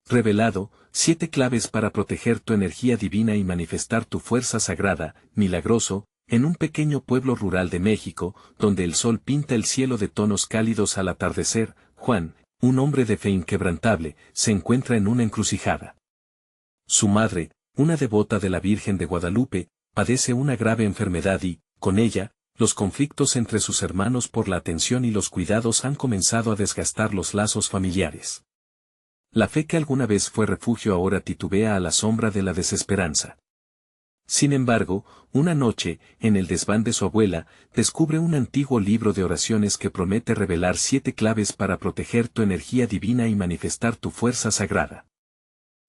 Revelado, 7 claves para proteger tu energía divina y manifestar tu fuerza sagrada, milagroso, en un pequeño pueblo rural de México, donde el sol pinta el cielo de tonos cálidos al atardecer, Juan, un hombre de fe inquebrantable, se encuentra en una encrucijada. Su madre, una devota de la Virgen de Guadalupe, padece una grave enfermedad y, con ella, los conflictos entre sus hermanos por la atención y los cuidados han comenzado a desgastar los lazos familiares. La fe que alguna vez fue refugio ahora titubea a la sombra de la desesperanza. Sin embargo, una noche, en el desván de su abuela, descubre un antiguo libro de oraciones que promete revelar 7 claves para proteger tu energía divina y manifestar tu fuerza sagrada.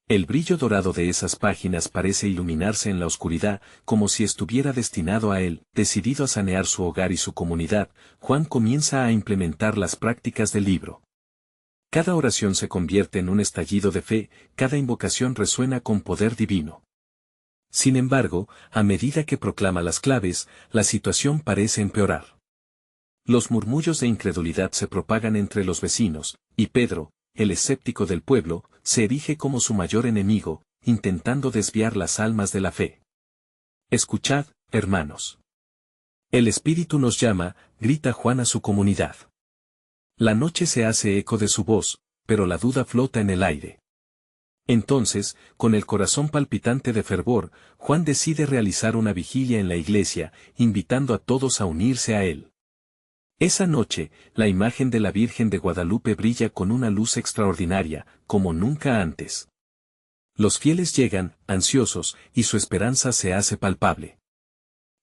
El brillo dorado de esas páginas parece iluminarse en la oscuridad, como si estuviera destinado a él. Decidido a sanear su hogar y su comunidad, Juan comienza a implementar las prácticas del libro. Cada oración se convierte en un estallido de fe, cada invocación resuena con poder divino. Sin embargo, a medida que proclama las claves, la situación parece empeorar. Los murmullos de incredulidad se propagan entre los vecinos, y Pedro, el escéptico del pueblo, se erige como su mayor enemigo, intentando desviar las almas de la fe. Escuchad, hermanos. El Espíritu nos llama, grita Juan a su comunidad. La noche se hace eco de su voz, pero la duda flota en el aire. Entonces, con el corazón palpitante de fervor, Juan decide realizar una vigilia en la iglesia, invitando a todos a unirse a él. Esa noche, la imagen de la Virgen de Guadalupe brilla con una luz extraordinaria, como nunca antes. Los fieles llegan, ansiosos, y su esperanza se hace palpable.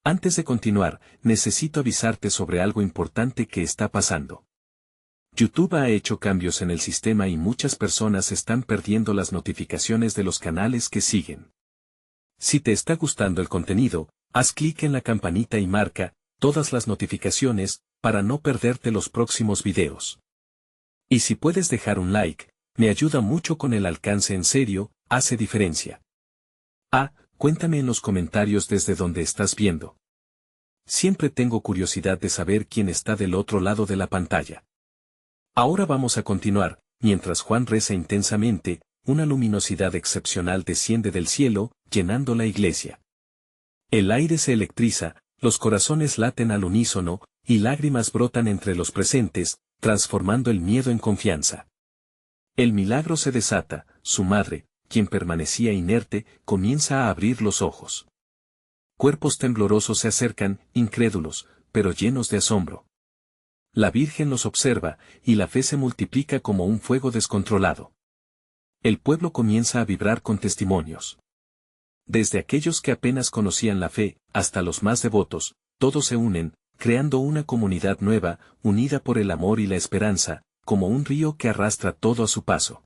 Antes de continuar, necesito avisarte sobre algo importante que está pasando. YouTube ha hecho cambios en el sistema y muchas personas están perdiendo las notificaciones de los canales que siguen. Si te está gustando el contenido, haz clic en la campanita y marca todas las notificaciones para no perderte los próximos videos. Y si puedes dejar un like, me ayuda mucho con el alcance, en serio, hace diferencia. Cuéntame en los comentarios desde donde estás viendo. Siempre tengo curiosidad de saber quién está del otro lado de la pantalla. Ahora vamos a continuar. Mientras Juan reza intensamente, una luminosidad excepcional desciende del cielo, llenando la iglesia. El aire se electriza, los corazones laten al unísono, y lágrimas brotan entre los presentes, transformando el miedo en confianza. El milagro se desata, su madre, quien permanecía inerte, comienza a abrir los ojos. Cuerpos temblorosos se acercan, incrédulos, pero llenos de asombro. La Virgen los observa, y la fe se multiplica como un fuego descontrolado. El pueblo comienza a vibrar con testimonios. Desde aquellos que apenas conocían la fe, hasta los más devotos, todos se unen, creando una comunidad nueva, unida por el amor y la esperanza, como un río que arrastra todo a su paso.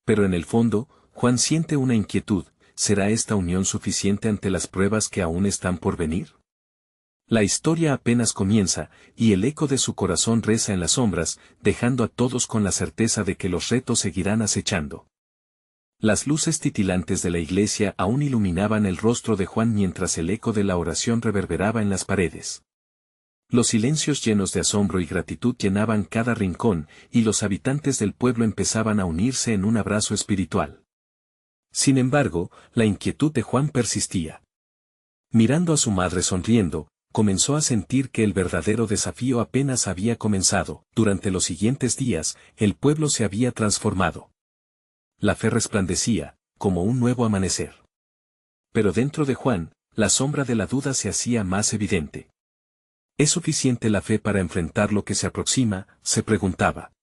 Pero en el fondo, Juan siente una inquietud: ¿será esta unión suficiente ante las pruebas que aún están por venir? La historia apenas comienza, y el eco de su corazón reza en las sombras, dejando a todos con la certeza de que los retos seguirán acechando. Las luces titilantes de la iglesia aún iluminaban el rostro de Juan mientras el eco de la oración reverberaba en las paredes. Los silencios llenos de asombro y gratitud llenaban cada rincón, y los habitantes del pueblo empezaban a unirse en un abrazo espiritual. Sin embargo, la inquietud de Juan persistía. Mirando a su madre sonriendo, comenzó a sentir que el verdadero desafío apenas había comenzado. Durante los siguientes días, el pueblo se había transformado. La fe resplandecía, como un nuevo amanecer. Pero dentro de Juan, la sombra de la duda se hacía más evidente. ¿Es suficiente la fe para enfrentar lo que se aproxima?, se preguntaba.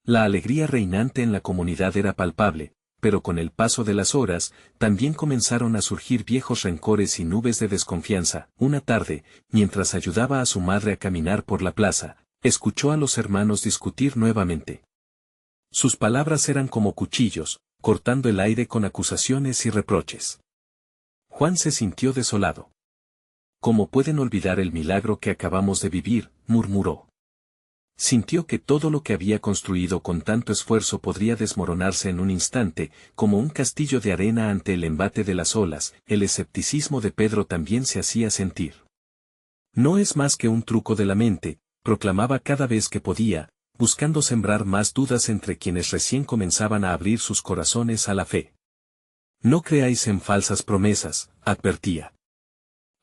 La alegría reinante en la comunidad era palpable, pero con el paso de las horas, también comenzaron a surgir viejos rencores y nubes de desconfianza. Una tarde, mientras ayudaba a su madre a caminar por la plaza, escuchó a los hermanos discutir nuevamente. Sus palabras eran como cuchillos, cortando el aire con acusaciones y reproches. Juan se sintió desolado. ¿Cómo pueden olvidar el milagro que acabamos de vivir?, murmuró. Sintió que todo lo que había construido con tanto esfuerzo podría desmoronarse en un instante, como un castillo de arena ante el embate de las olas. El escepticismo de Pedro también se hacía sentir. No es más que un truco de la mente, proclamaba cada vez que podía, buscando sembrar más dudas entre quienes recién comenzaban a abrir sus corazones a la fe. No creáis en falsas promesas, advertía.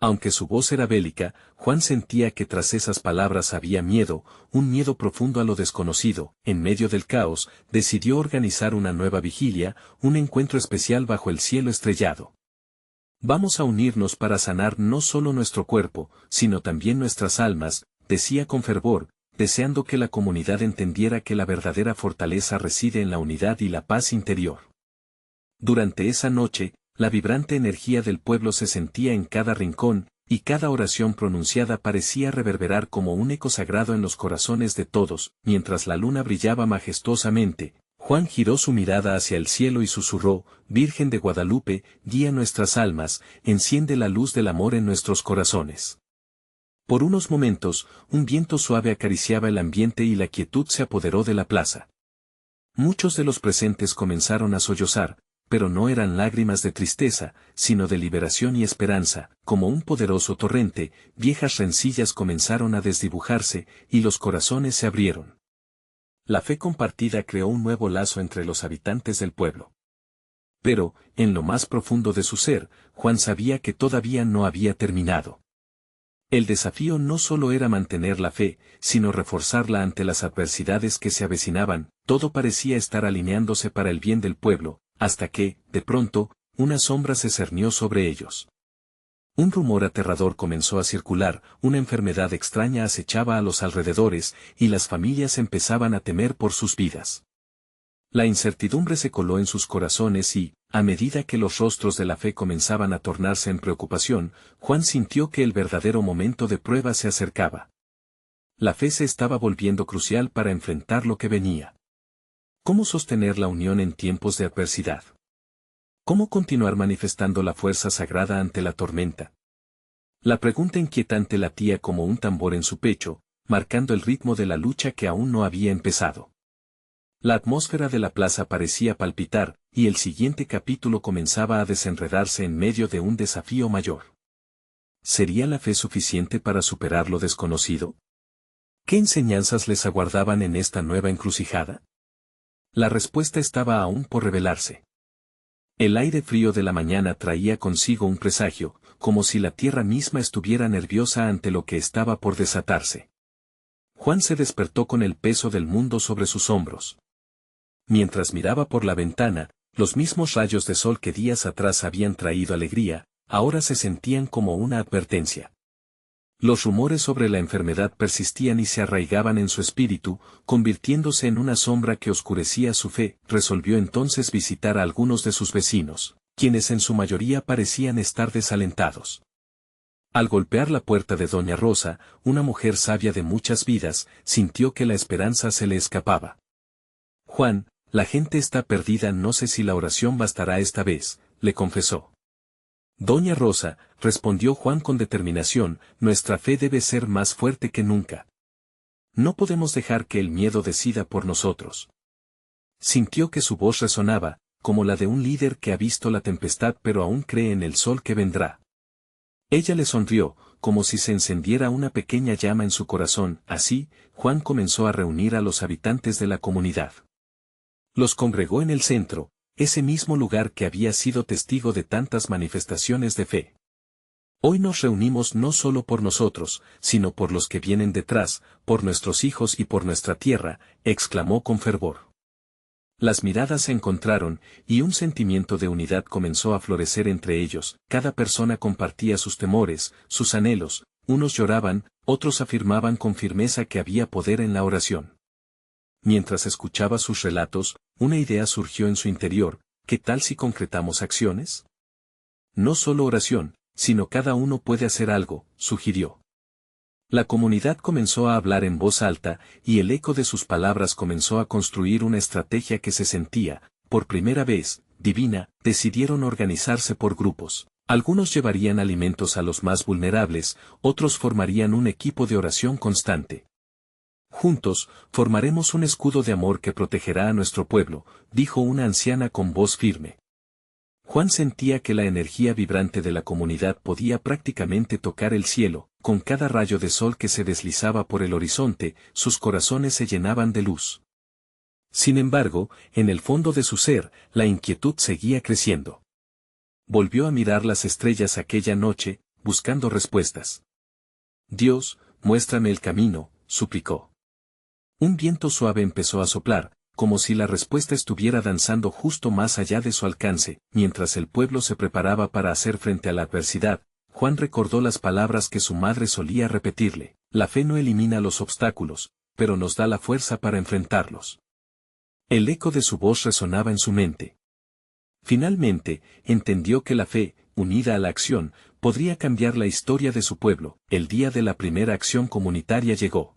Aunque su voz era bélica, Juan sentía que tras esas palabras había miedo, un miedo profundo a lo desconocido. En medio del caos, decidió organizar una nueva vigilia, un encuentro especial bajo el cielo estrellado. Vamos a unirnos para sanar no solo nuestro cuerpo, sino también nuestras almas, decía con fervor, deseando que la comunidad entendiera que la verdadera fortaleza reside en la unidad y la paz interior. Durante esa noche, la vibrante energía del pueblo se sentía en cada rincón, y cada oración pronunciada parecía reverberar como un eco sagrado en los corazones de todos. Mientras la luna brillaba majestuosamente, Juan giró su mirada hacia el cielo y susurró: Virgen de Guadalupe, guía nuestras almas, enciende la luz del amor en nuestros corazones. Por unos momentos, un viento suave acariciaba el ambiente y la quietud se apoderó de la plaza. Muchos de los presentes comenzaron a sollozar, pero no eran lágrimas de tristeza, sino de liberación y esperanza. Como un poderoso torrente, viejas rencillas comenzaron a desdibujarse, y los corazones se abrieron. La fe compartida creó un nuevo lazo entre los habitantes del pueblo. Pero, en lo más profundo de su ser, Juan sabía que todavía no había terminado. El desafío no solo era mantener la fe, sino reforzarla ante las adversidades que se avecinaban. Todo parecía estar alineándose para el bien del pueblo, hasta que, de pronto, una sombra se cernió sobre ellos. Un rumor aterrador comenzó a circular, una enfermedad extraña acechaba a los alrededores, y las familias empezaban a temer por sus vidas. La incertidumbre se coló en sus corazones y, a medida que los rostros de la fe comenzaban a tornarse en preocupación, Juan sintió que el verdadero momento de prueba se acercaba. La fe se estaba volviendo crucial para enfrentar lo que venía. ¿Cómo sostener la unión en tiempos de adversidad? ¿Cómo continuar manifestando la fuerza sagrada ante la tormenta? La pregunta inquietante latía como un tambor en su pecho, marcando el ritmo de la lucha que aún no había empezado. La atmósfera de la plaza parecía palpitar, y el siguiente capítulo comenzaba a desenredarse en medio de un desafío mayor. ¿Sería la fe suficiente para superar lo desconocido? ¿Qué enseñanzas les aguardaban en esta nueva encrucijada? La respuesta estaba aún por revelarse. El aire frío de la mañana traía consigo un presagio, como si la tierra misma estuviera nerviosa ante lo que estaba por desatarse. Juan se despertó con el peso del mundo sobre sus hombros. Mientras miraba por la ventana, los mismos rayos de sol que días atrás habían traído alegría, ahora se sentían como una advertencia. Los rumores sobre la enfermedad persistían y se arraigaban en su espíritu, convirtiéndose en una sombra que oscurecía su fe. Resolvió entonces visitar a algunos de sus vecinos, quienes en su mayoría parecían estar desalentados. Al golpear la puerta de Doña Rosa, una mujer sabia de muchas vidas, sintió que la esperanza se le escapaba. Juan, la gente está perdida, no sé si la oración bastará esta vez, le confesó. Doña Rosa, respondió Juan con determinación, nuestra fe debe ser más fuerte que nunca. No podemos dejar que el miedo decida por nosotros. Sintió que su voz resonaba, como la de un líder que ha visto la tempestad pero aún cree en el sol que vendrá. Ella le sonrió, como si se encendiera una pequeña llama en su corazón. Así, Juan comenzó a reunir a los habitantes de la comunidad. Los congregó en el centro, ese mismo lugar que había sido testigo de tantas manifestaciones de fe. Hoy nos reunimos no solo por nosotros, sino por los que vienen detrás, por nuestros hijos y por nuestra tierra, exclamó con fervor. Las miradas se encontraron, y un sentimiento de unidad comenzó a florecer entre ellos. Cada persona compartía sus temores, sus anhelos, unos lloraban, otros afirmaban con firmeza que había poder en la oración. Mientras escuchaba sus relatos, una idea surgió en su interior: ¿qué tal si concretamos acciones? No solo oración, sino cada uno puede hacer algo, sugirió. La comunidad comenzó a hablar en voz alta, y el eco de sus palabras comenzó a construir una estrategia que se sentía, por primera vez, divina. Decidieron organizarse por grupos. Algunos llevarían alimentos a los más vulnerables, otros formarían un equipo de oración constante. Juntos, formaremos un escudo de amor que protegerá a nuestro pueblo, dijo una anciana con voz firme. Juan sentía que la energía vibrante de la comunidad podía prácticamente tocar el cielo, con cada rayo de sol que se deslizaba por el horizonte, sus corazones se llenaban de luz. Sin embargo, en el fondo de su ser, la inquietud seguía creciendo. Volvió a mirar las estrellas aquella noche, buscando respuestas. Dios, muéstrame el camino, suplicó. Un viento suave empezó a soplar, como si la respuesta estuviera danzando justo más allá de su alcance. Mientras el pueblo se preparaba para hacer frente a la adversidad, Juan recordó las palabras que su madre solía repetirle: la fe no elimina los obstáculos, pero nos da la fuerza para enfrentarlos. El eco de su voz resonaba en su mente. Finalmente, entendió que la fe, unida a la acción, podría cambiar la historia de su pueblo. El día de la primera acción comunitaria llegó.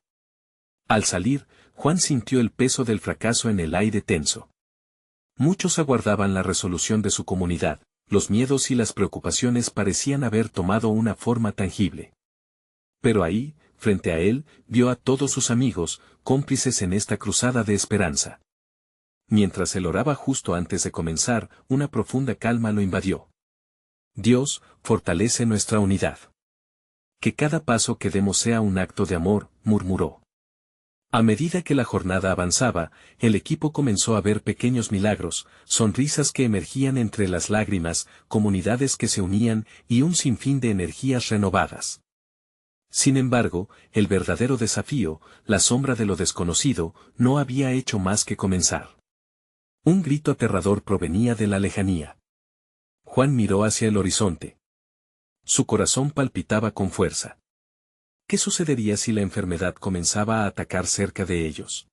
Al salir, Juan sintió el peso del fracaso en el aire tenso. Muchos aguardaban la resolución de su comunidad, los miedos y las preocupaciones parecían haber tomado una forma tangible. Pero ahí, frente a él, vio a todos sus amigos, cómplices en esta cruzada de esperanza. Mientras él oraba justo antes de comenzar, una profunda calma lo invadió. Dios, fortalece nuestra unidad. Que cada paso que demos sea un acto de amor, murmuró. A medida que la jornada avanzaba, el equipo comenzó a ver pequeños milagros, sonrisas que emergían entre las lágrimas, comunidades que se unían y un sinfín de energías renovadas. Sin embargo, el verdadero desafío, la sombra de lo desconocido, no había hecho más que comenzar. Un grito aterrador provenía de la lejanía. Juan miró hacia el horizonte. Su corazón palpitaba con fuerza. ¿Qué sucedería si la enfermedad comenzaba a atacar cerca de ellos?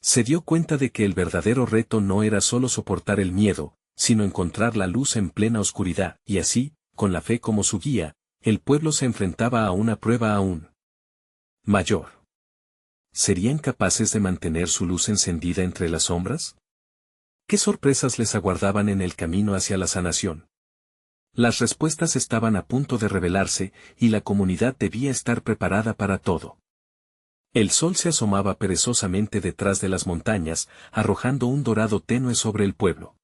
Se dio cuenta de que el verdadero reto no era solo soportar el miedo, sino encontrar la luz en plena oscuridad, y así, con la fe como su guía, el pueblo se enfrentaba a una prueba aún mayor. ¿Serían capaces de mantener su luz encendida entre las sombras? ¿Qué sorpresas les aguardaban en el camino hacia la sanación? Las respuestas estaban a punto de revelarse, y la comunidad debía estar preparada para todo. El sol se asomaba perezosamente detrás de las montañas, arrojando un dorado tenue sobre el pueblo.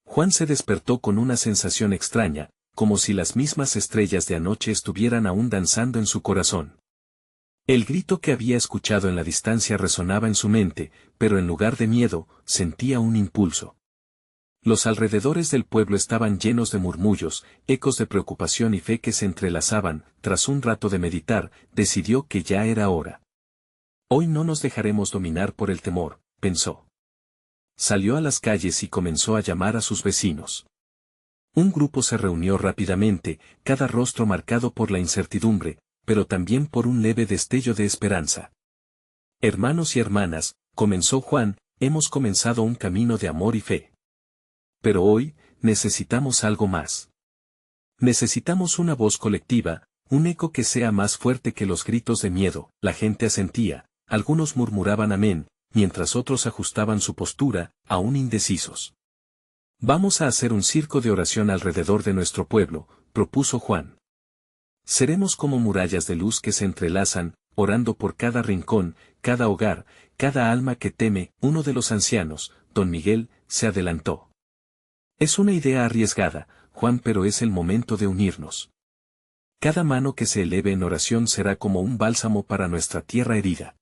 Juan se despertó con una sensación extraña, como si las mismas estrellas de anoche estuvieran aún danzando en su corazón. El grito que había escuchado en la distancia resonaba en su mente, pero en lugar de miedo, sentía un impulso. Los alrededores del pueblo estaban llenos de murmullos, ecos de preocupación y fe que se entrelazaban. Tras un rato de meditar, decidió que ya era hora. Hoy no nos dejaremos dominar por el temor, pensó. Salió a las calles y comenzó a llamar a sus vecinos. Un grupo se reunió rápidamente, cada rostro marcado por la incertidumbre, pero también por un leve destello de esperanza. Hermanos y hermanas, comenzó Juan, hemos comenzado un camino de amor y fe. Pero hoy, necesitamos algo más. Necesitamos una voz colectiva, un eco que sea más fuerte que los gritos de miedo. La gente asentía, algunos murmuraban amén, mientras otros ajustaban su postura, aún indecisos. Vamos a hacer un circo de oración alrededor de nuestro pueblo, propuso Juan. Seremos como murallas de luz que se entrelazan, orando por cada rincón, cada hogar, cada alma que teme. Uno de los ancianos, don Miguel, se adelantó. Es una idea arriesgada, Juan, pero es el momento de unirnos. Cada mano que se eleve en oración será como un bálsamo para nuestra tierra herida.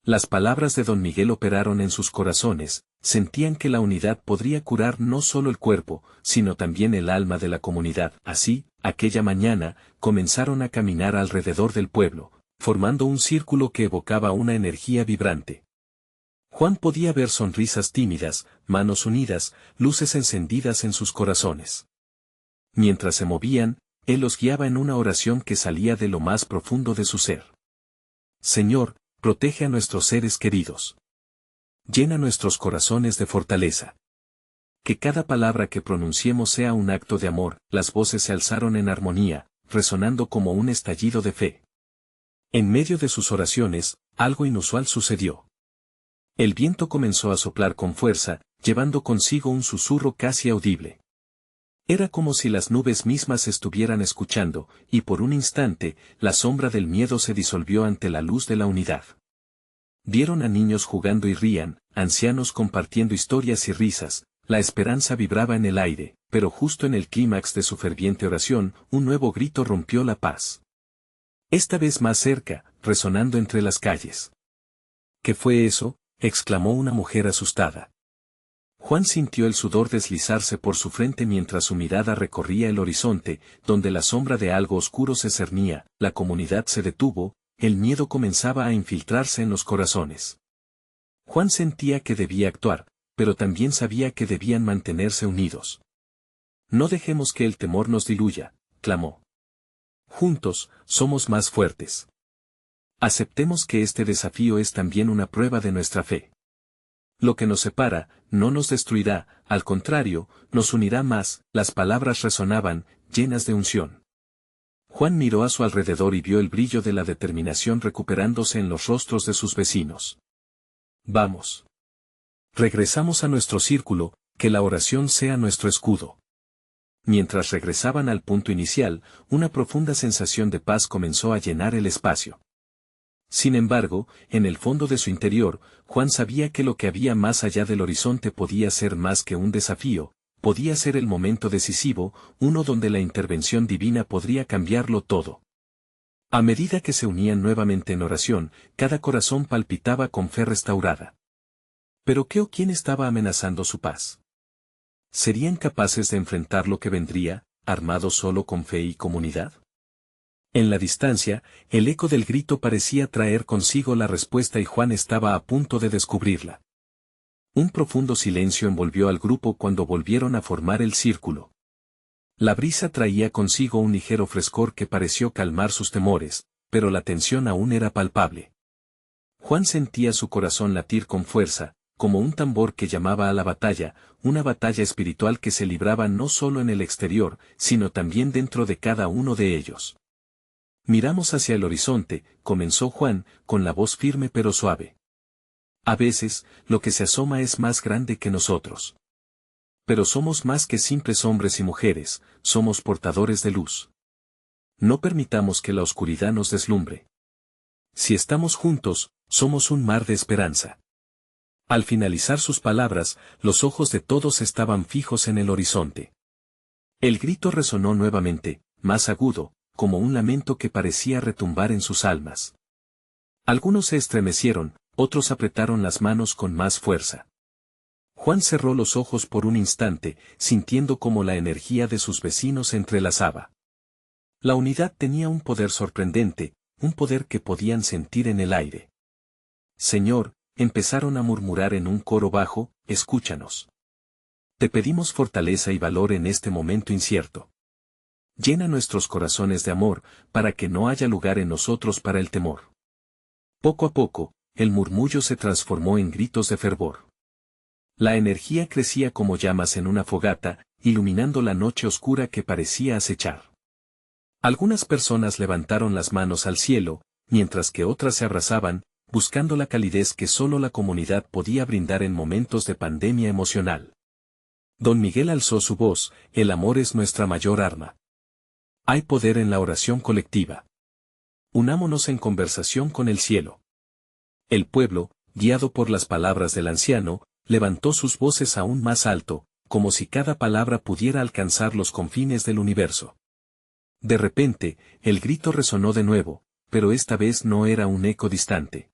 Las palabras de don Miguel operaron en sus corazones, sentían que la unidad podría curar no solo el cuerpo, sino también el alma de la comunidad. Así, aquella mañana, comenzaron a caminar alrededor del pueblo, formando un círculo que evocaba una energía vibrante. Juan podía ver sonrisas tímidas, manos unidas, luces encendidas en sus corazones. Mientras se movían, él los guiaba en una oración que salía de lo más profundo de su ser. Señor, protege a nuestros seres queridos. Llena nuestros corazones de fortaleza. Que cada palabra que pronunciemos sea un acto de amor. Las voces se alzaron en armonía, resonando como un estallido de fe. En medio de sus oraciones, algo inusual sucedió. El viento comenzó a soplar con fuerza, llevando consigo un susurro casi audible. Era como si las nubes mismas estuvieran escuchando, y por un instante, la sombra del miedo se disolvió ante la luz de la unidad. Vieron a niños jugando y rían, ancianos compartiendo historias y risas, la esperanza vibraba en el aire, pero justo en el clímax de su ferviente oración, un nuevo grito rompió la paz. Esta vez más cerca, resonando entre las calles. ¿Qué fue eso?, exclamó una mujer asustada. Juan sintió el sudor deslizarse por su frente mientras su mirada recorría el horizonte, donde la sombra de algo oscuro se cernía. La comunidad se detuvo, el miedo comenzaba a infiltrarse en los corazones. Juan sentía que debía actuar, pero también sabía que debían mantenerse unidos. No dejemos que el temor nos diluya, clamó. Juntos, somos más fuertes. Aceptemos que este desafío es también una prueba de nuestra fe. Lo que nos separa, no nos destruirá, al contrario, nos unirá más. Las palabras resonaban, llenas de unción. Juan miró a su alrededor y vio el brillo de la determinación recuperándose en los rostros de sus vecinos. Vamos. Regresamos a nuestro círculo, que la oración sea nuestro escudo. Mientras regresaban al punto inicial, una profunda sensación de paz comenzó a llenar el espacio. Sin embargo, en el fondo de su interior, Juan sabía que lo que había más allá del horizonte podía ser más que un desafío, podía ser el momento decisivo, uno donde la intervención divina podría cambiarlo todo. A medida que se unían nuevamente en oración, cada corazón palpitaba con fe restaurada. ¿Pero qué o quién estaba amenazando su paz? ¿Serían capaces de enfrentar lo que vendría, armados solo con fe y comunidad? En la distancia, el eco del grito parecía traer consigo la respuesta y Juan estaba a punto de descubrirla. Un profundo silencio envolvió al grupo cuando volvieron a formar el círculo. La brisa traía consigo un ligero frescor que pareció calmar sus temores, pero la tensión aún era palpable. Juan sentía su corazón latir con fuerza, como un tambor que llamaba a la batalla, una batalla espiritual que se libraba no solo en el exterior, sino también dentro de cada uno de ellos. Miramos hacia el horizonte, comenzó Juan, con la voz firme pero suave. A veces, lo que se asoma es más grande que nosotros. Pero somos más que simples hombres y mujeres, somos portadores de luz. No permitamos que la oscuridad nos deslumbre. Si estamos juntos, somos un mar de esperanza. Al finalizar sus palabras, los ojos de todos estaban fijos en el horizonte. El grito resonó nuevamente, más agudo, como un lamento que parecía retumbar en sus almas. Algunos se estremecieron, otros apretaron las manos con más fuerza. Juan cerró los ojos por un instante, sintiendo cómo la energía de sus vecinos se entrelazaba. La unidad tenía un poder sorprendente, un poder que podían sentir en el aire. Señor, empezaron a murmurar en un coro bajo, escúchanos. Te pedimos fortaleza y valor en este momento incierto. Llena nuestros corazones de amor, para que no haya lugar en nosotros para el temor. Poco a poco, el murmullo se transformó en gritos de fervor. La energía crecía como llamas en una fogata, iluminando la noche oscura que parecía acechar. Algunas personas levantaron las manos al cielo, mientras que otras se abrazaban, buscando la calidez que solo la comunidad podía brindar en momentos de pandemia emocional. Don Miguel alzó su voz, el amor es nuestra mayor arma. Hay poder en la oración colectiva. Unámonos en conversación con el cielo. El pueblo, guiado por las palabras del anciano, levantó sus voces aún más alto, como si cada palabra pudiera alcanzar los confines del universo. De repente, el grito resonó de nuevo, pero esta vez no era un eco distante.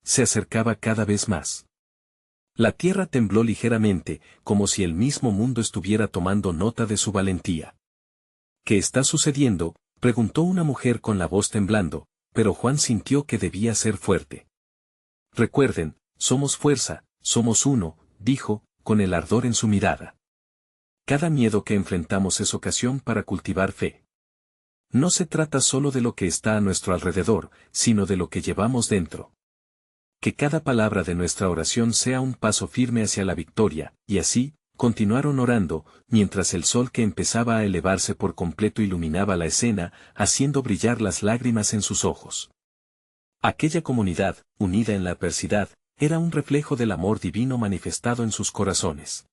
Se acercaba cada vez más. La tierra tembló ligeramente, como si el mismo mundo estuviera tomando nota de su valentía. ¿Qué está sucediendo?, preguntó una mujer con la voz temblando, pero Juan sintió que debía ser fuerte. Recuerden, somos fuerza, somos uno, dijo, con el ardor en su mirada. Cada miedo que enfrentamos es ocasión para cultivar fe. No se trata solo de lo que está a nuestro alrededor, sino de lo que llevamos dentro. Que cada palabra de nuestra oración sea un paso firme hacia la victoria, y así, continuaron orando, mientras el sol que empezaba a elevarse por completo iluminaba la escena, haciendo brillar las lágrimas en sus ojos. Aquella comunidad, unida en la adversidad, era un reflejo del amor divino manifestado en sus corazones.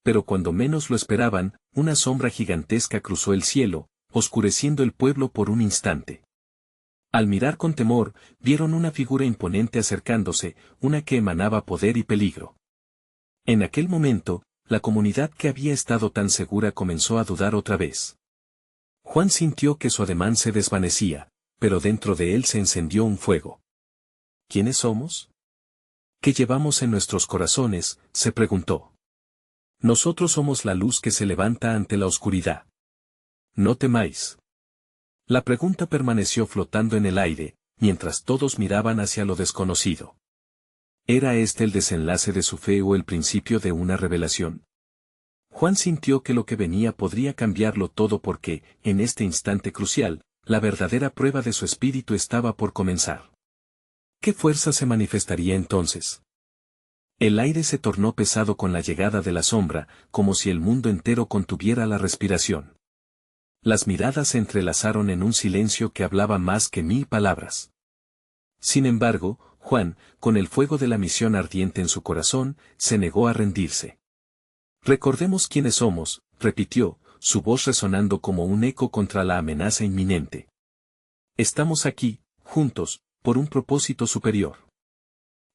Pero cuando menos lo esperaban, una sombra gigantesca cruzó el cielo, oscureciendo el pueblo por un instante. Al mirar con temor, vieron una figura imponente acercándose, una que emanaba poder y peligro. En aquel momento, la comunidad que había estado tan segura comenzó a dudar otra vez. Juan sintió que su ademán se desvanecía, pero dentro de él se encendió un fuego. ¿Quiénes somos? ¿Qué llevamos en nuestros corazones?, se preguntó. Nosotros somos la luz que se levanta ante la oscuridad. No temáis. La pregunta permaneció flotando en el aire, mientras todos miraban hacia lo desconocido. ¿Era este el desenlace de su fe o el principio de una revelación? Juan sintió que lo que venía podría cambiarlo todo porque, en este instante crucial, la verdadera prueba de su espíritu estaba por comenzar. ¿Qué fuerza se manifestaría entonces? El aire se tornó pesado con la llegada de la sombra, como si el mundo entero contuviera la respiración. Las miradas se entrelazaron en un silencio que hablaba más que 1000 palabras. Sin embargo, Juan, con el fuego de la misión ardiente en su corazón, se negó a rendirse. Recordemos quiénes somos, repitió, su voz resonando como un eco contra la amenaza inminente. Estamos aquí, juntos, por un propósito superior.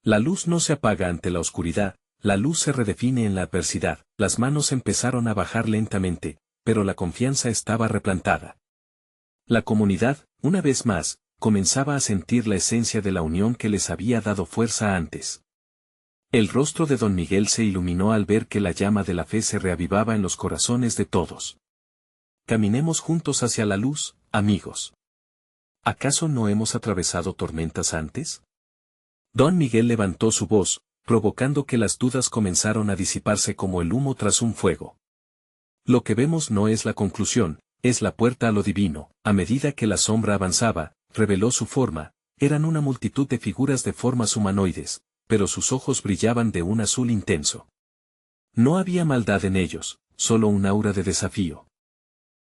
La luz no se apaga ante la oscuridad, la luz se redefine en la adversidad. Las manos empezaron a bajar lentamente, pero la confianza estaba replantada. La comunidad, una vez más, comenzaba a sentir la esencia de la unión que les había dado fuerza antes. El rostro de don Miguel se iluminó al ver que la llama de la fe se reavivaba en los corazones de todos. Caminemos juntos hacia la luz, amigos. ¿Acaso no hemos atravesado tormentas antes? Don Miguel levantó su voz, provocando que las dudas comenzaron a disiparse como el humo tras un fuego. Lo que vemos no es la conclusión, es la puerta a lo divino. A medida que la sombra avanzaba, reveló su forma, eran una multitud de figuras de formas humanoides, pero sus ojos brillaban de un azul intenso. No había maldad en ellos, solo un aura de desafío.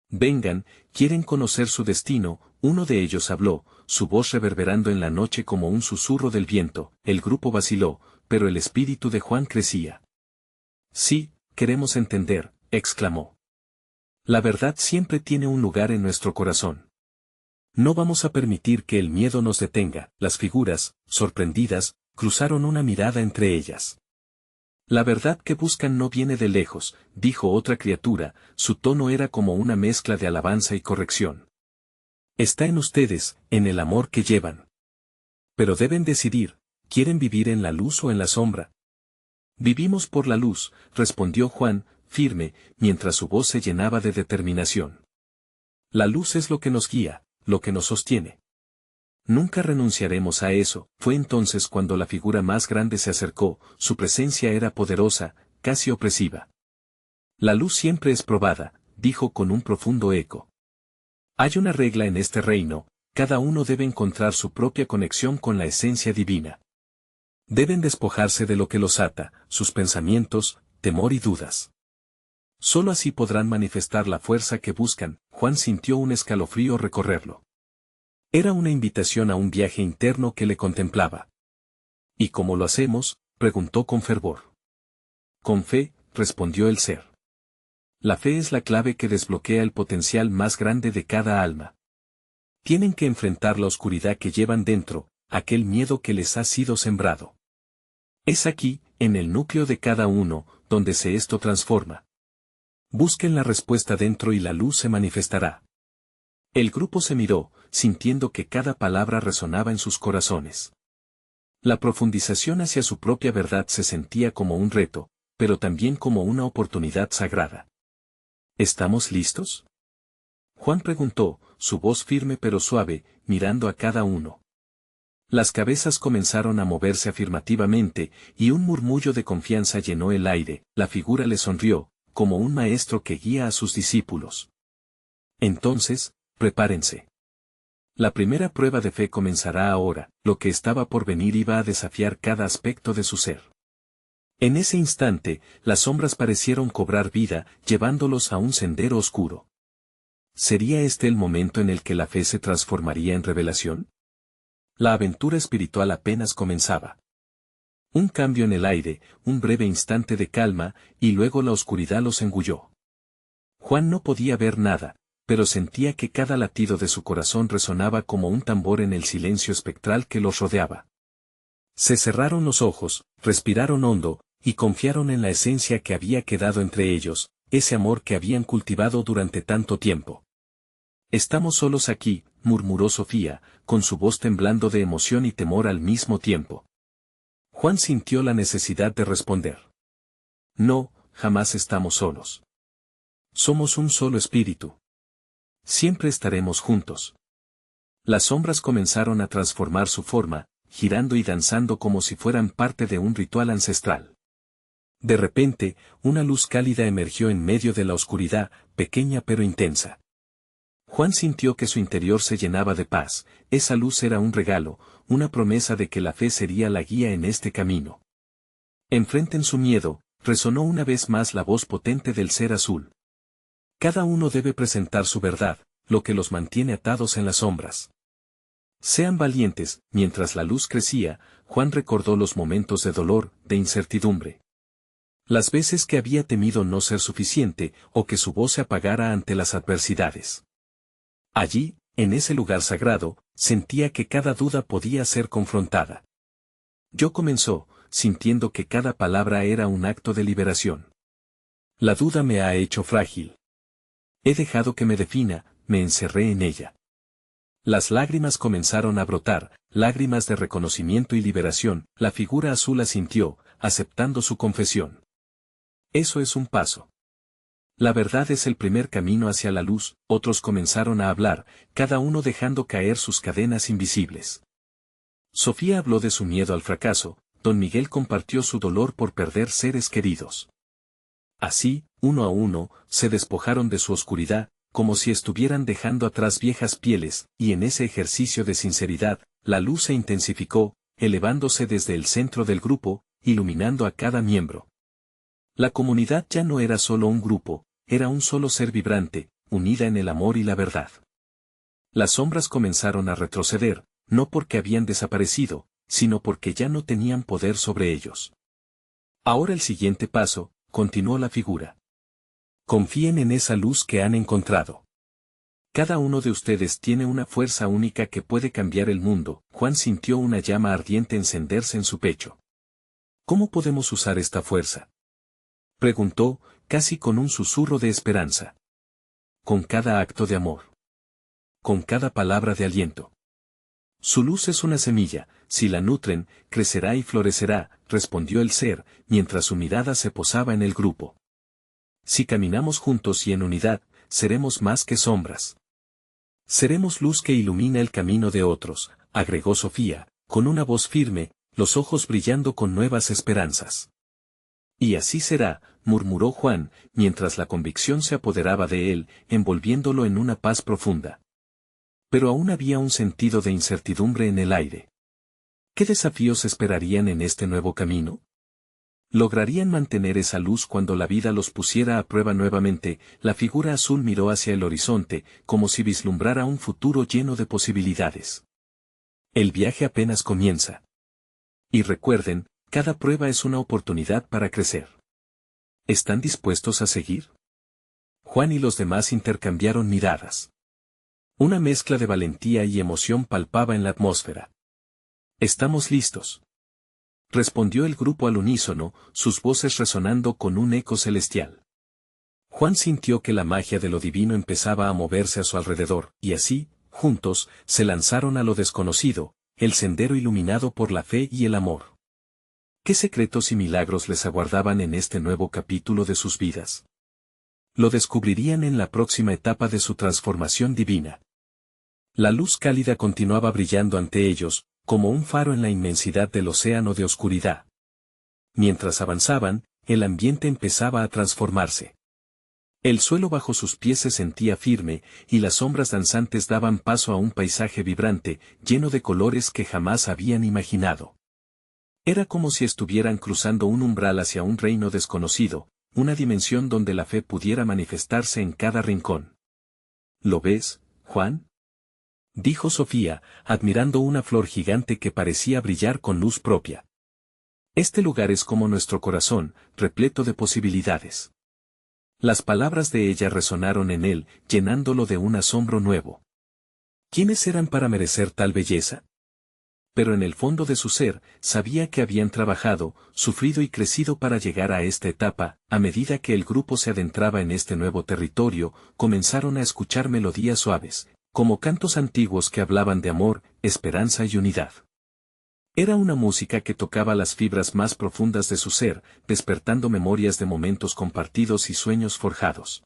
Vengan, quieren conocer su destino, uno de ellos habló, su voz reverberando en la noche como un susurro del viento. El grupo vaciló, pero el espíritu de Juan crecía. Sí, queremos entender, exclamó. La verdad siempre tiene un lugar en nuestro corazón. No vamos a permitir que el miedo nos detenga. Las figuras, sorprendidas, cruzaron una mirada entre ellas. La verdad que buscan no viene de lejos, dijo otra criatura, su tono era como una mezcla de alabanza y corrección. Está en ustedes, en el amor que llevan. Pero deben decidir, ¿quieren vivir en la luz o en la sombra? Vivimos por la luz, respondió Juan, firme, mientras su voz se llenaba de determinación. La luz es lo que nos guía, lo que nos sostiene. Nunca renunciaremos a eso. Fue entonces cuando la figura más grande se acercó, su presencia era poderosa, casi opresiva. La luz siempre es probada, dijo con un profundo eco. Hay una regla en este reino, cada uno debe encontrar su propia conexión con la esencia divina. Deben despojarse de lo que los ata, sus pensamientos, temor y dudas. Solo así podrán manifestar la fuerza que buscan. Juan sintió un escalofrío recorrerlo. Era una invitación a un viaje interno que le contemplaba. ¿Y cómo lo hacemos?, preguntó con fervor. Con fe, respondió el ser. La fe es la clave que desbloquea el potencial más grande de cada alma. Tienen que enfrentar la oscuridad que llevan dentro, aquel miedo que les ha sido sembrado. Es aquí, en el núcleo de cada uno, donde esto transforma. Busquen la respuesta dentro y la luz se manifestará. El grupo se miró, sintiendo que cada palabra resonaba en sus corazones. La profundización hacia su propia verdad se sentía como un reto, pero también como una oportunidad sagrada. ¿Estamos listos?, Juan preguntó, su voz firme pero suave, mirando a cada uno. Las cabezas comenzaron a moverse afirmativamente, y un murmullo de confianza llenó el aire. La figura le sonrió, como un maestro que guía a sus discípulos. Entonces, prepárense. La primera prueba de fe comenzará ahora. Lo que estaba por venir iba a desafiar cada aspecto de su ser. En ese instante, las sombras parecieron cobrar vida, llevándolos a un sendero oscuro. ¿Sería este el momento en el que la fe se transformaría en revelación? La aventura espiritual apenas comenzaba. Un cambio en el aire, un breve instante de calma, y luego la oscuridad los engulló. Juan no podía ver nada, pero sentía que cada latido de su corazón resonaba como un tambor en el silencio espectral que los rodeaba. Se cerraron los ojos, respiraron hondo, y confiaron en la esencia que había quedado entre ellos, ese amor que habían cultivado durante tanto tiempo. Estamos solos aquí, murmuró Sofía, con su voz temblando de emoción y temor al mismo tiempo. Juan sintió la necesidad de responder. No, jamás estamos solos. Somos un solo espíritu. Siempre estaremos juntos. Las sombras comenzaron a transformar su forma, girando y danzando como si fueran parte de un ritual ancestral. De repente, una luz cálida emergió en medio de la oscuridad, pequeña pero intensa. Juan sintió que su interior se llenaba de paz. Esa luz era un regalo, una promesa de que la fe sería la guía en este camino. Enfrenten su miedo, resonó una vez más la voz potente del ser azul. Cada uno debe presentar su verdad, lo que los mantiene atados en las sombras. Sean valientes. Mientras la luz crecía, Juan recordó los momentos de dolor, de incertidumbre. Las veces que había temido no ser suficiente, o que su voz se apagara ante las adversidades. Allí, en ese lugar sagrado, sentía que cada duda podía ser confrontada. Yo comenzó, sintiendo que cada palabra era un acto de liberación. La duda me ha hecho frágil. He dejado que me defina, me encerré en ella. Las lágrimas comenzaron a brotar, lágrimas de reconocimiento y liberación. La figura azul asintió, aceptando su confesión. Eso es un paso. La verdad es el primer camino hacia la luz. Otros comenzaron a hablar, cada uno dejando caer sus cadenas invisibles. Sofía habló de su miedo al fracaso, don Miguel compartió su dolor por perder seres queridos. Así, uno a uno, se despojaron de su oscuridad, como si estuvieran dejando atrás viejas pieles, y en ese ejercicio de sinceridad, la luz se intensificó, elevándose desde el centro del grupo, iluminando a cada miembro. La comunidad ya no era solo un grupo, era un solo ser vibrante, unida en el amor y la verdad. Las sombras comenzaron a retroceder, no porque habían desaparecido, sino porque ya no tenían poder sobre ellos. Ahora el siguiente paso, continuó la figura. Confíen en esa luz que han encontrado. Cada uno de ustedes tiene una fuerza única que puede cambiar el mundo. Juan sintió una llama ardiente encenderse en su pecho. ¿Cómo podemos usar esta fuerza?, preguntó, casi con un susurro de esperanza. Con cada acto de amor. Con cada palabra de aliento. Su luz es una semilla, si la nutren, crecerá y florecerá, respondió el ser, mientras su mirada se posaba en el grupo. Si caminamos juntos y en unidad, seremos más que sombras. Seremos luz que ilumina el camino de otros, agregó Sofía, con una voz firme, los ojos brillando con nuevas esperanzas. Y así será, murmuró Juan, mientras la convicción se apoderaba de él, envolviéndolo en una paz profunda. Pero aún había un sentido de incertidumbre en el aire. ¿Qué desafíos esperarían en este nuevo camino? ¿Lograrían mantener esa luz cuando la vida los pusiera a prueba nuevamente? La figura azul miró hacia el horizonte, como si vislumbrara un futuro lleno de posibilidades. El viaje apenas comienza. Y recuerden, cada prueba es una oportunidad para crecer. ¿Están dispuestos a seguir? Juan y los demás intercambiaron miradas. Una mezcla de valentía y emoción palpaba en la atmósfera. ¿Estamos listos?, respondió el grupo al unísono, sus voces resonando con un eco celestial. Juan sintió que la magia de lo divino empezaba a moverse a su alrededor, y así, juntos, se lanzaron a lo desconocido, el sendero iluminado por la fe y el amor. ¿Qué secretos y milagros les aguardaban en este nuevo capítulo de sus vidas? Lo descubrirían en la próxima etapa de su transformación divina. La luz cálida continuaba brillando ante ellos, como un faro en la inmensidad del océano de oscuridad. Mientras avanzaban, el ambiente empezaba a transformarse. El suelo bajo sus pies se sentía firme, y las sombras danzantes daban paso a un paisaje vibrante, lleno de colores que jamás habían imaginado. Era como si estuvieran cruzando un umbral hacia un reino desconocido, una dimensión donde la fe pudiera manifestarse en cada rincón. ¿Lo ves, Juan?, dijo Sofía, admirando una flor gigante que parecía brillar con luz propia. Este lugar es como nuestro corazón, repleto de posibilidades. Las palabras de ella resonaron en él, llenándolo de un asombro nuevo. ¿Quiénes eran para merecer tal belleza? pero en el fondo de su ser, sabía que habían trabajado, sufrido y crecido para llegar a esta etapa. A medida que el grupo se adentraba en este nuevo territorio, comenzaron a escuchar melodías suaves, como cantos antiguos que hablaban de amor, esperanza y unidad. Era una música que tocaba las fibras más profundas de su ser, despertando memorias de momentos compartidos y sueños forjados.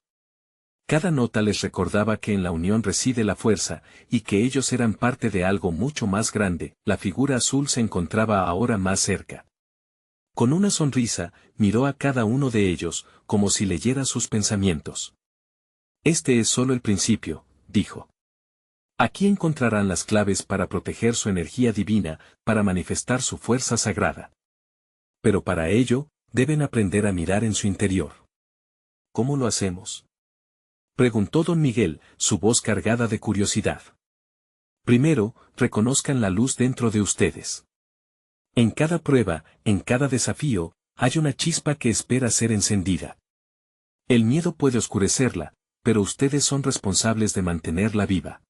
Cada nota les recordaba que en la unión reside la fuerza, y que ellos eran parte de algo mucho más grande. La figura azul se encontraba ahora más cerca. Con una sonrisa, miró a cada uno de ellos, como si leyera sus pensamientos. Este es solo el principio, dijo. Aquí encontrarán las claves para proteger su energía divina, para manifestar su fuerza sagrada. Pero para ello, deben aprender a mirar en su interior. ¿Cómo lo hacemos?, preguntó don Miguel, su voz cargada de curiosidad. Primero, reconozcan la luz dentro de ustedes. En cada prueba, en cada desafío, hay una chispa que espera ser encendida. El miedo puede oscurecerla, pero ustedes son responsables de mantenerla viva.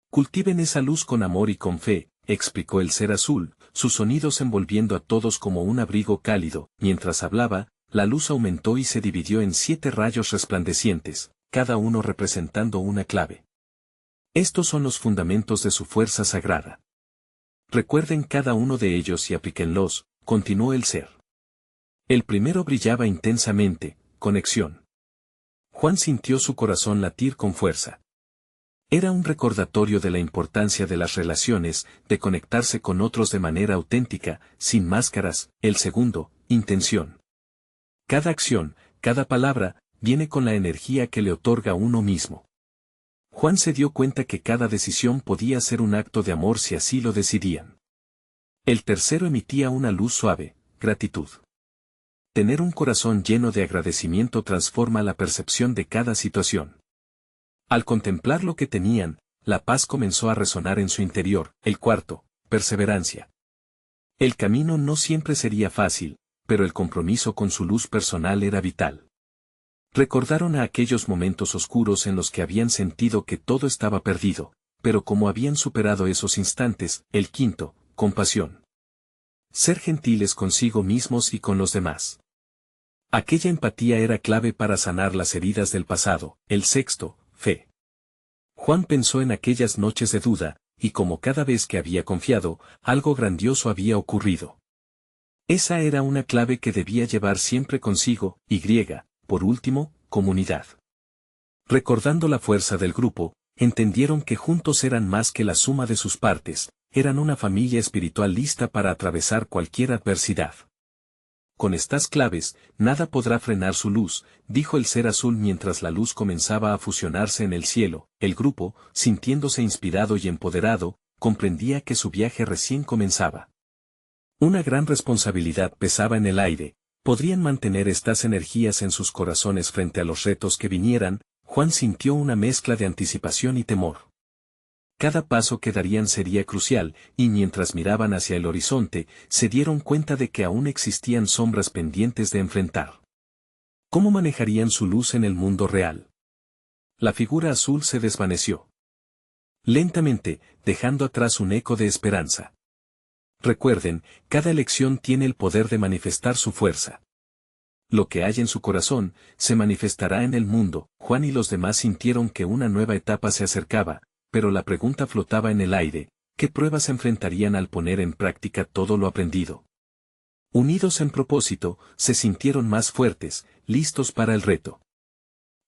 Cultiven esa luz con amor y con fe, explicó el ser azul, sus sonidos envolviendo a todos como un abrigo cálido. Mientras hablaba, la luz aumentó y se dividió en 7 rayos resplandecientes, cada uno representando una clave. Estos son los fundamentos de su fuerza sagrada. Recuerden cada uno de ellos y aplíquenlos, continuó el ser. El primero brillaba intensamente, conexión. Juan sintió su corazón latir con fuerza. Era un recordatorio de la importancia de las relaciones, de conectarse con otros de manera auténtica, sin máscaras. El segundo, intención. Cada acción, cada palabra, viene con la energía que le otorga uno mismo. Juan se dio cuenta que cada decisión podía ser un acto de amor si así lo decidían. El tercero emitía una luz suave, gratitud. Tener un corazón lleno de agradecimiento transforma la percepción de cada situación. Al contemplar lo que tenían, la paz comenzó a resonar en su interior. El cuarto, perseverancia. El camino no siempre sería fácil, pero el compromiso con su luz personal era vital. Recordaron a aquellos momentos oscuros en los que habían sentido que todo estaba perdido, pero como habían superado esos instantes. El quinto, compasión. Ser gentiles consigo mismos y con los demás. Aquella empatía era clave para sanar las heridas del pasado. El sexto, fe. Juan pensó en aquellas noches de duda, y como cada vez que había confiado, algo grandioso había ocurrido. Esa era una clave que debía llevar siempre consigo. Por último, comunidad. Recordando la fuerza del grupo, entendieron que juntos eran más que la suma de sus partes, eran una familia espiritual lista para atravesar cualquier adversidad. Con estas claves, nada podrá frenar su luz, dijo el ser azul mientras la luz comenzaba a fusionarse en el cielo. El grupo, sintiéndose inspirado y empoderado, comprendía que su viaje recién comenzaba. Una gran responsabilidad pesaba en el aire. ¿Podrían mantener estas energías en sus corazones frente a los retos que vinieran? Juan sintió una mezcla de anticipación y temor. Cada paso que darían sería crucial, y mientras miraban hacia el horizonte, se dieron cuenta de que aún existían sombras pendientes de enfrentar. ¿Cómo manejarían su luz en el mundo real? La figura azul se desvaneció lentamente, dejando atrás un eco de esperanza. Recuerden, cada elección tiene el poder de manifestar su fuerza. Lo que hay en su corazón, se manifestará en el mundo. Juan y los demás sintieron que una nueva etapa se acercaba, pero la pregunta flotaba en el aire: ¿qué pruebas enfrentarían al poner en práctica todo lo aprendido? Unidos en propósito, se sintieron más fuertes, listos para el reto.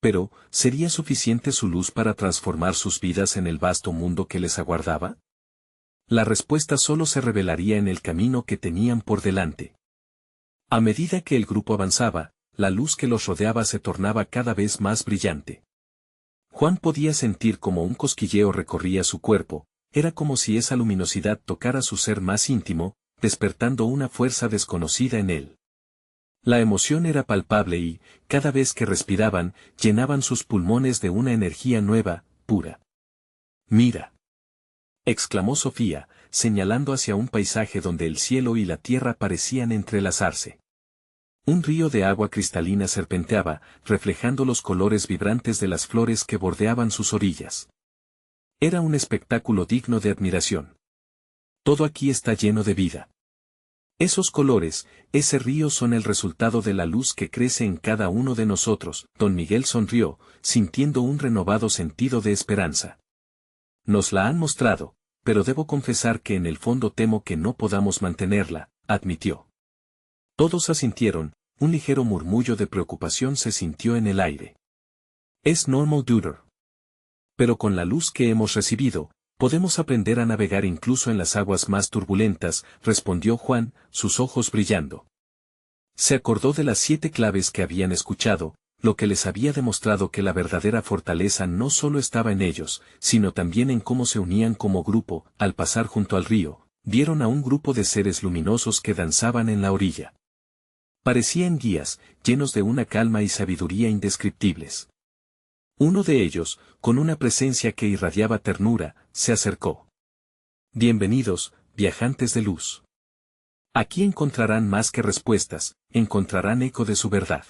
Pero, ¿sería suficiente su luz para transformar sus vidas en el vasto mundo que les aguardaba? La respuesta solo se revelaría en el camino que tenían por delante. A medida que el grupo avanzaba, la luz que los rodeaba se tornaba cada vez más brillante. Juan podía sentir como un cosquilleo recorría su cuerpo, era como si esa luminosidad tocara su ser más íntimo, despertando una fuerza desconocida en él. La emoción era palpable y, cada vez que respiraban, llenaban sus pulmones de una energía nueva, pura. «Mira», exclamó Sofía, señalando hacia un paisaje donde el cielo y la tierra parecían entrelazarse. Un río de agua cristalina serpenteaba, reflejando los colores vibrantes de las flores que bordeaban sus orillas. Era un espectáculo digno de admiración. Todo aquí está lleno de vida. Esos colores, ese río son el resultado de la luz que crece en cada uno de nosotros. Don Miguel sonrió, sintiendo un renovado sentido de esperanza. Nos la han mostrado, pero debo confesar que en el fondo temo que no podamos mantenerla, admitió. Todos asintieron, un ligero murmullo de preocupación se sintió en el aire. Es normal, Doctor. Pero con la luz que hemos recibido, podemos aprender a navegar incluso en las aguas más turbulentas, respondió Juan, sus ojos brillando. Se acordó de las 7 claves que habían escuchado, lo que les había demostrado que la verdadera fortaleza no solo estaba en ellos, sino también en cómo se unían como grupo. Al pasar junto al río, vieron a un grupo de seres luminosos que danzaban en la orilla. Parecían guías, llenos de una calma y sabiduría indescriptibles. Uno de ellos, con una presencia que irradiaba ternura, se acercó. Bienvenidos, viajantes de luz. Aquí encontrarán más que respuestas, encontrarán eco de su verdad.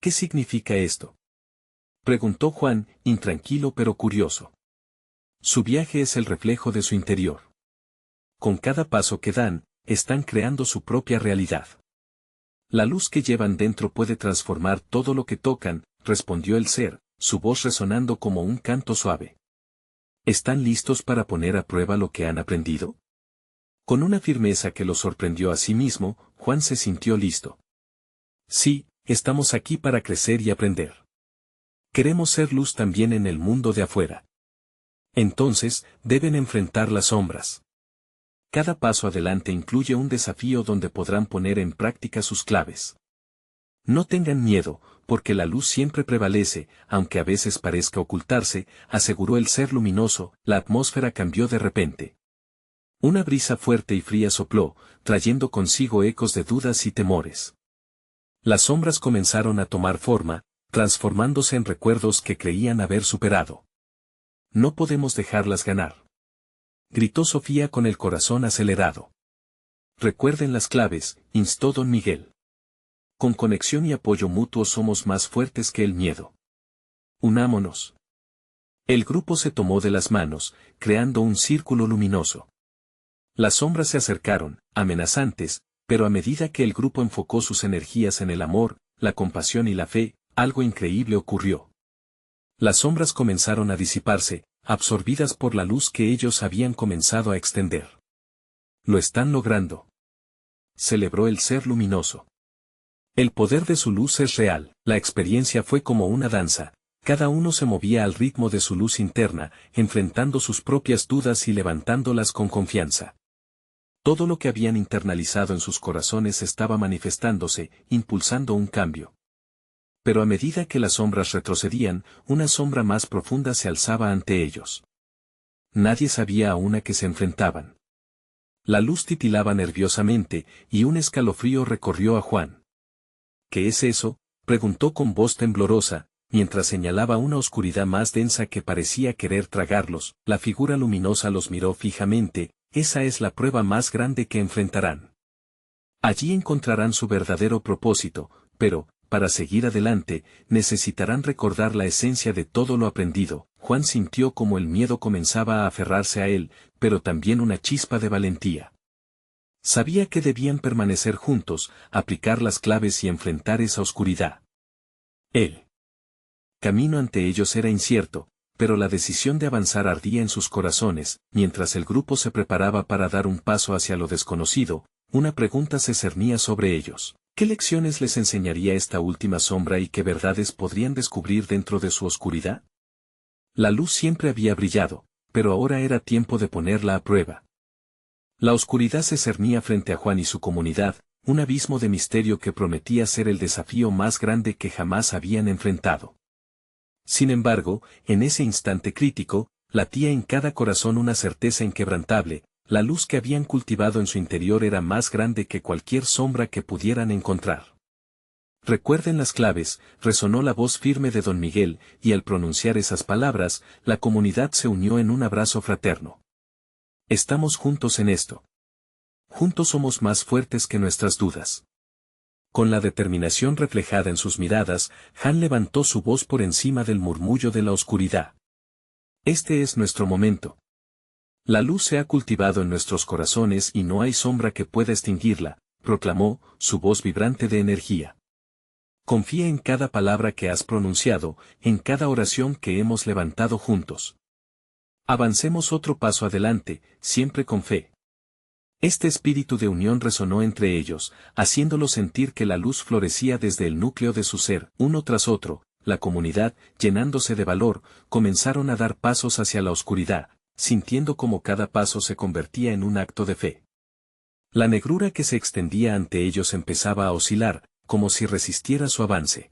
¿Qué significa esto?, preguntó Juan, intranquilo pero curioso. Su viaje es el reflejo de su interior. Con cada paso que dan, están creando su propia realidad. La luz que llevan dentro puede transformar todo lo que tocan, respondió el ser, su voz resonando como un canto suave. ¿Están listos para poner a prueba lo que han aprendido? Con una firmeza que lo sorprendió a sí mismo, Juan se sintió listo. Sí, estamos aquí para crecer y aprender. Queremos ser luz también en el mundo de afuera. Entonces, deben enfrentar las sombras. Cada paso adelante incluye un desafío donde podrán poner en práctica sus claves. No tengan miedo, porque la luz siempre prevalece, aunque a veces parezca ocultarse, aseguró el ser luminoso. La atmósfera cambió de repente. Una brisa fuerte y fría sopló, trayendo consigo ecos de dudas y temores. Las sombras comenzaron a tomar forma, transformándose en recuerdos que creían haber superado. No podemos dejarlas ganar, gritó Sofía con el corazón acelerado. Recuerden las claves, instó don Miguel. Con conexión y apoyo mutuo somos más fuertes que el miedo. Unámonos. El grupo se tomó de las manos, creando un círculo luminoso. Las sombras se acercaron, amenazantes, pero a medida que el grupo enfocó sus energías en el amor, la compasión y la fe, algo increíble ocurrió. Las sombras comenzaron a disiparse, absorbidas por la luz que ellos habían comenzado a extender. Lo están logrando, celebró el ser luminoso. El poder de su luz es real. La experiencia fue como una danza, cada uno se movía al ritmo de su luz interna, enfrentando sus propias dudas y levantándolas con confianza. Todo lo que habían internalizado en sus corazones estaba manifestándose, impulsando un cambio. Pero a medida que las sombras retrocedían, una sombra más profunda se alzaba ante ellos. Nadie sabía aún a qué se enfrentaban. La luz titilaba nerviosamente, y un escalofrío recorrió a Juan. ¿Qué es eso?, preguntó con voz temblorosa, mientras señalaba una oscuridad más densa que parecía querer tragarlos. La figura luminosa los miró fijamente. Esa es la prueba más grande que enfrentarán. Allí encontrarán su verdadero propósito, pero, para seguir adelante, necesitarán recordar la esencia de todo lo aprendido. Juan sintió como el miedo comenzaba a aferrarse a él, pero también una chispa de valentía. Sabía que debían permanecer juntos, aplicar las claves y enfrentar esa oscuridad. El camino ante ellos era incierto, pero la decisión de avanzar ardía en sus corazones. Mientras el grupo se preparaba para dar un paso hacia lo desconocido, una pregunta se cernía sobre ellos. ¿Qué lecciones les enseñaría esta última sombra y qué verdades podrían descubrir dentro de su oscuridad? La luz siempre había brillado, pero ahora era tiempo de ponerla a prueba. La oscuridad se cernía frente a Juan y su comunidad, un abismo de misterio que prometía ser el desafío más grande que jamás habían enfrentado. Sin embargo, en ese instante crítico, latía en cada corazón una certeza inquebrantable. La luz que habían cultivado en su interior era más grande que cualquier sombra que pudieran encontrar. Recuerden las claves, resonó la voz firme de don Miguel, y al pronunciar esas palabras, la comunidad se unió en un abrazo fraterno. Estamos juntos en esto. Juntos somos más fuertes que nuestras dudas. Con la determinación reflejada en sus miradas, Han levantó su voz por encima del murmullo de la oscuridad. Este es nuestro momento. La luz se ha cultivado en nuestros corazones y no hay sombra que pueda extinguirla, proclamó, su voz vibrante de energía. Confía en cada palabra que has pronunciado, en cada oración que hemos levantado juntos. Avancemos otro paso adelante, siempre con fe. Este espíritu de unión resonó entre ellos, haciéndolos sentir que la luz florecía desde el núcleo de su ser. Uno tras otro, la comunidad, llenándose de valor, comenzaron a dar pasos hacia la oscuridad, sintiendo como cada paso se convertía en un acto de fe. La negrura que se extendía ante ellos empezaba a oscilar, como si resistiera su avance.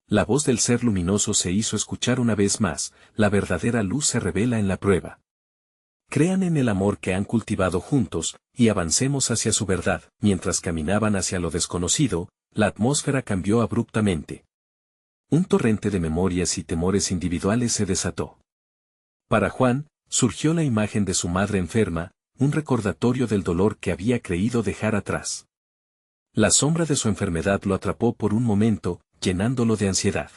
La voz del ser luminoso se hizo escuchar una vez más, la verdadera luz se revela en la prueba. Crean en el amor que han cultivado juntos, y avancemos hacia su verdad. Mientras caminaban hacia lo desconocido, la atmósfera cambió abruptamente. Un torrente de memorias y temores individuales se desató. Para Juan, surgió la imagen de su madre enferma, un recordatorio del dolor que había creído dejar atrás. La sombra de su enfermedad lo atrapó por un momento, llenándolo de ansiedad.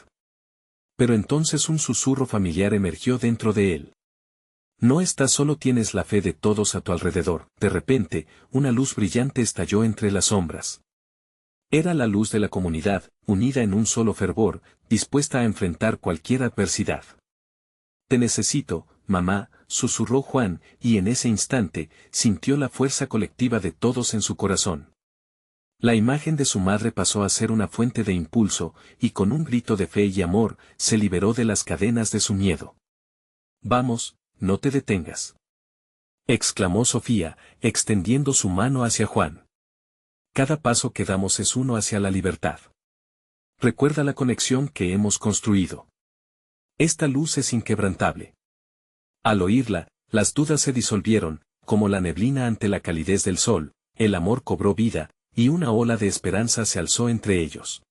Pero entonces un susurro familiar emergió dentro de él. No estás solo, tienes la fe de todos a tu alrededor. De repente, una luz brillante estalló entre las sombras. Era la luz de la comunidad, unida en un solo fervor, dispuesta a enfrentar cualquier adversidad. Te necesito, mamá, susurró Juan, y en ese instante, sintió la fuerza colectiva de todos en su corazón. La imagen de su madre pasó a ser una fuente de impulso, y con un grito de fe y amor, se liberó de las cadenas de su miedo. Vamos, no te detengas, exclamó Sofía, extendiendo su mano hacia Juan. Cada paso que damos es uno hacia la libertad. Recuerda la conexión que hemos construido. Esta luz es inquebrantable. Al oírla, las dudas se disolvieron, como la neblina ante la calidez del sol, el amor cobró vida, y una ola de esperanza se alzó entre ellos.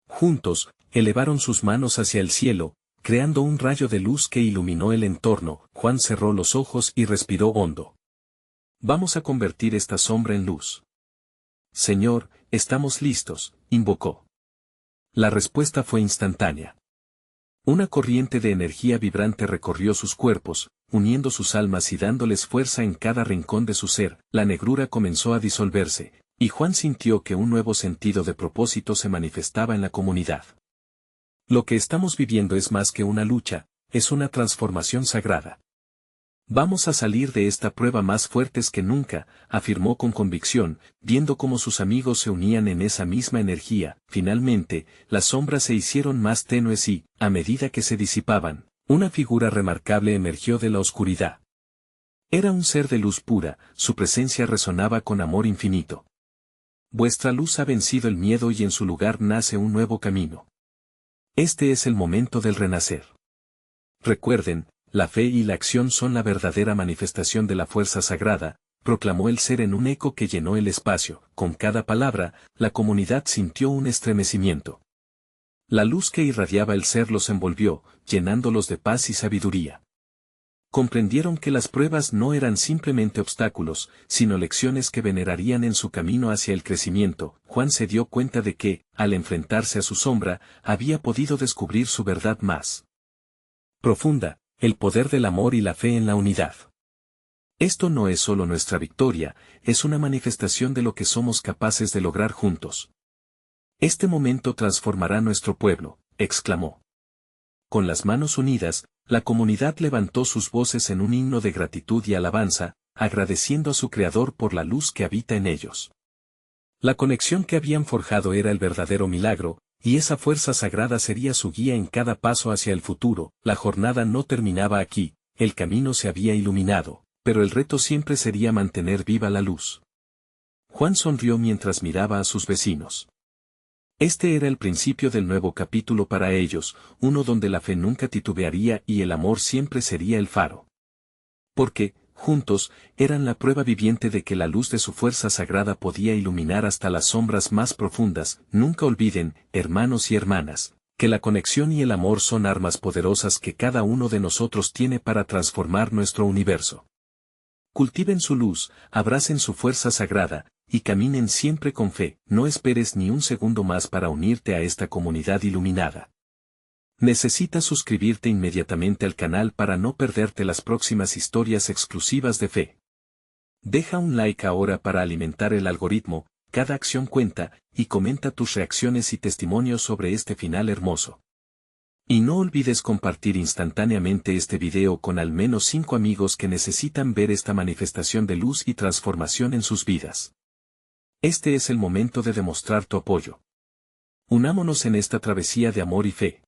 Juntos, elevaron sus manos hacia el cielo, creando un rayo de luz que iluminó el entorno. Juan cerró los ojos y respiró hondo. Vamos a convertir esta sombra en luz. Señor, estamos listos, invocó. La respuesta fue instantánea. Una corriente de energía vibrante recorrió sus cuerpos, uniendo sus almas y dándoles fuerza en cada rincón de su ser. La negrura comenzó a disolverse, y Juan sintió que un nuevo sentido de propósito se manifestaba en la comunidad. Lo que estamos viviendo es más que una lucha, es una transformación sagrada. Vamos a salir de esta prueba más fuertes que nunca, afirmó con convicción, viendo cómo sus amigos se unían en esa misma energía. Finalmente, las sombras se hicieron más tenues y, a medida que se disipaban, una figura remarcable emergió de la oscuridad. Era un ser de luz pura, su presencia resonaba con amor infinito. Vuestra luz ha vencido el miedo y en su lugar nace un nuevo camino. Este es el momento del renacer. Recuerden, la fe y la acción son la verdadera manifestación de la fuerza sagrada, proclamó el ser en un eco que llenó el espacio. Con cada palabra, la comunidad sintió un estremecimiento. La luz que irradiaba el ser los envolvió, llenándolos de paz y sabiduría. Comprendieron que las pruebas no eran simplemente obstáculos, sino lecciones que venerarían en su camino hacia el crecimiento. Juan se dio cuenta de que, al enfrentarse a su sombra, había podido descubrir su verdad más profunda, el poder del amor y la fe en la unidad. Esto no es solo nuestra victoria, es una manifestación de lo que somos capaces de lograr juntos. Este momento transformará nuestro pueblo, exclamó. Con las manos unidas, la comunidad levantó sus voces en un himno de gratitud y alabanza, agradeciendo a su Creador por la luz que habita en ellos. La conexión que habían forjado era el verdadero milagro, y esa fuerza sagrada sería su guía en cada paso hacia el futuro. La jornada no terminaba aquí, el camino se había iluminado, pero el reto siempre sería mantener viva la luz. Juan sonrió mientras miraba a sus vecinos. Este era el principio del nuevo capítulo para ellos, uno donde la fe nunca titubearía y el amor siempre sería el faro. Porque, juntos, eran la prueba viviente de que la luz de su fuerza sagrada podía iluminar hasta las sombras más profundas. Nunca olviden, hermanos y hermanas, que la conexión y el amor son armas poderosas que cada uno de nosotros tiene para transformar nuestro universo. Cultiven su luz, abracen su fuerza sagrada, y caminen siempre con fe. No esperes ni un segundo más para unirte a esta comunidad iluminada. Necesitas suscribirte inmediatamente al canal para no perderte las próximas historias exclusivas de fe. Deja un like ahora para alimentar el algoritmo, cada acción cuenta, y comenta tus reacciones y testimonios sobre este final hermoso. Y no olvides compartir instantáneamente este video con al menos 5 amigos que necesitan ver esta manifestación de luz y transformación en sus vidas. Este es el momento de demostrar tu apoyo. Unámonos en esta travesía de amor y fe.